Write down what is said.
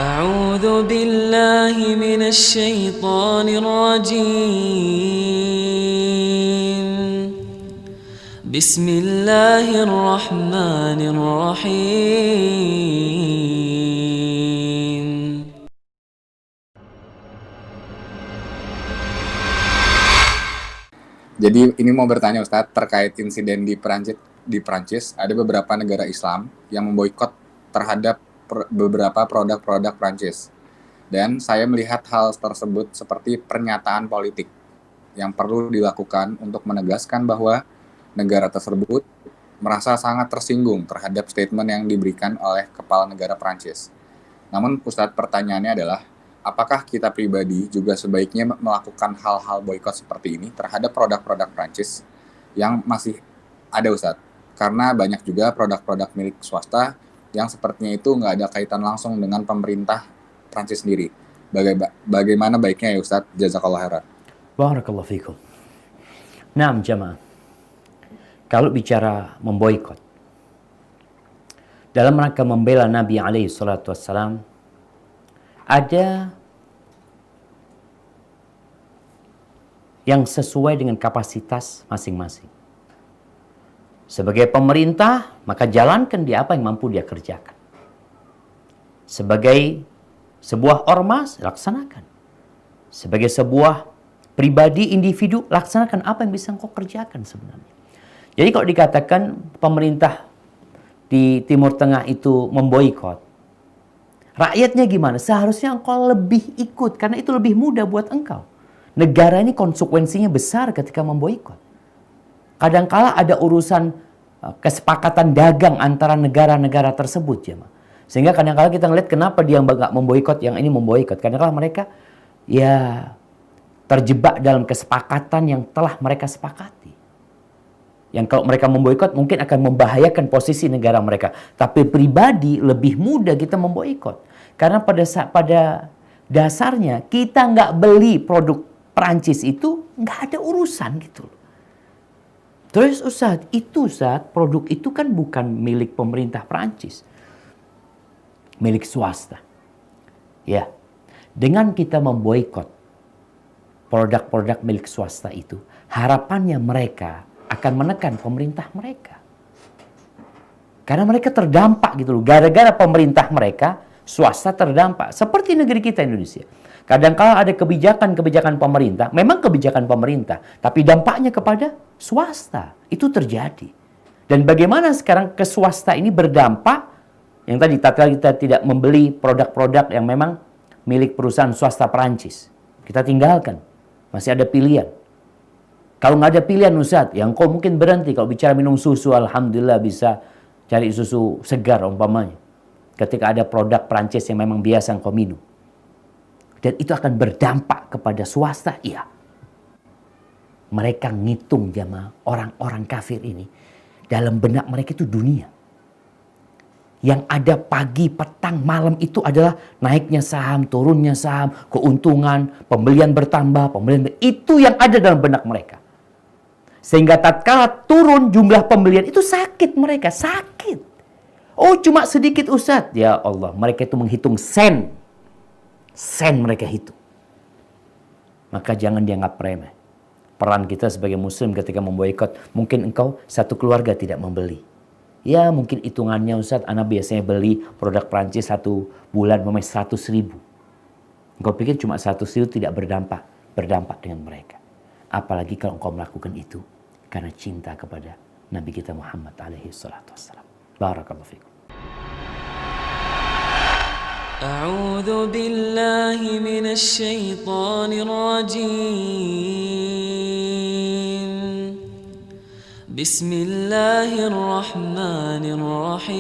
أعوذ بالله من الشيطان الرجيم بسم الله الرحمن الرحيم. Jadi ini mau bertanya Ustadz terkait insiden di Prancis, ada beberapa negara Islam yang memboikot terhadap beberapa produk-produk Prancis. Dan saya melihat hal tersebut seperti pernyataan politik yang perlu dilakukan untuk menegaskan bahwa negara tersebut merasa sangat tersinggung terhadap statement yang diberikan oleh kepala negara Prancis. Namun Ustadz, pertanyaannya adalah, apakah kita pribadi juga sebaiknya melakukan hal-hal boikot seperti ini terhadap produk-produk Prancis yang masih ada, Ustadz? Karena banyak juga produk-produk milik swasta yang sepertinya itu nggak ada kaitan langsung dengan pemerintah Prancis sendiri. Bagaimana baiknya ya Ustadz? Jazakallah khairan. Barakallahu fikum. Naam jamaah. Kalau bicara memboikot, dalam rangka membela Nabi alaihi salatu wassalam, ada yang sesuai dengan kapasitas masing-masing. Sebagai pemerintah, maka jalankan dia apa yang mampu dia kerjakan. Sebagai sebuah ormas, laksanakan. Sebagai sebuah pribadi, individu, laksanakan apa yang bisa engkau kerjakan sebenarnya. Jadi kalau dikatakan pemerintah di Timur Tengah itu memboikot, rakyatnya gimana? Seharusnya engkau lebih ikut, karena itu lebih mudah buat engkau. Negara ini konsekuensinya besar ketika memboikot. Kadangkala ada urusan kesepakatan dagang antara negara-negara tersebut, ya. Sehingga kadangkala kita ngeliat kenapa dia nggak memboikot, yang ini memboikot. Kadangkala mereka ya terjebak dalam kesepakatan yang telah mereka sepakati. Yang kalau mereka memboikot mungkin akan membahayakan posisi negara mereka. Tapi pribadi lebih mudah kita memboikot. Karena pada dasarnya kita nggak beli produk Prancis itu nggak ada urusan gitu. Terus Ustadz, produk itu kan bukan milik pemerintah Prancis. Milik swasta. Ya, dengan kita memboikot produk-produk milik swasta itu, harapannya mereka akan menekan pemerintah mereka. Karena mereka terdampak gitu loh. Gara-gara pemerintah mereka, swasta terdampak. Seperti negeri kita Indonesia. Kadang-kala ada kebijakan-kebijakan pemerintah, memang kebijakan pemerintah, tapi dampaknya kepada swasta. Itu terjadi. Dan bagaimana sekarang ke swasta ini berdampak, yang tadi tatkala kita tidak membeli produk-produk yang memang milik perusahaan swasta Perancis. Kita tinggalkan. Masih ada pilihan. Kalau nggak ada pilihan Ustadz, yang kau mungkin berhenti. Kalau bicara minum susu, alhamdulillah bisa cari susu segar umpamanya. Ketika ada produk Prancis yang memang biasa kau minum. Dan itu akan berdampak kepada swasta, iya. Mereka ngitung jamaah, orang-orang kafir ini. Dalam benak mereka itu dunia. Yang ada pagi, petang, malam itu adalah naiknya saham, turunnya saham, keuntungan, pembelian bertambah, itu yang ada dalam benak mereka. Sehingga tatkala turun jumlah pembelian itu sakit mereka, sakit. Oh cuma sedikit Ustadz. Ya Allah, mereka itu menghitung sen. Sen mereka hitung. Maka jangan dianggap remeh. Peran kita sebagai muslim ketika memboikot, mungkin engkau satu keluarga tidak membeli. Ya mungkin hitungannya Ustadz, anak biasanya beli produk Prancis satu bulan memang 100.000. Engkau pikir cuma 100.000 tidak berdampak dengan mereka. Apalagi kalau engkau melakukan itu karena cinta kepada Nabi kita Muhammad alaihi salatu wassalam. Barakallahu fikum. أعوذ بالله من الشيطان الرجيم بسم الله الرحمن الرحيم.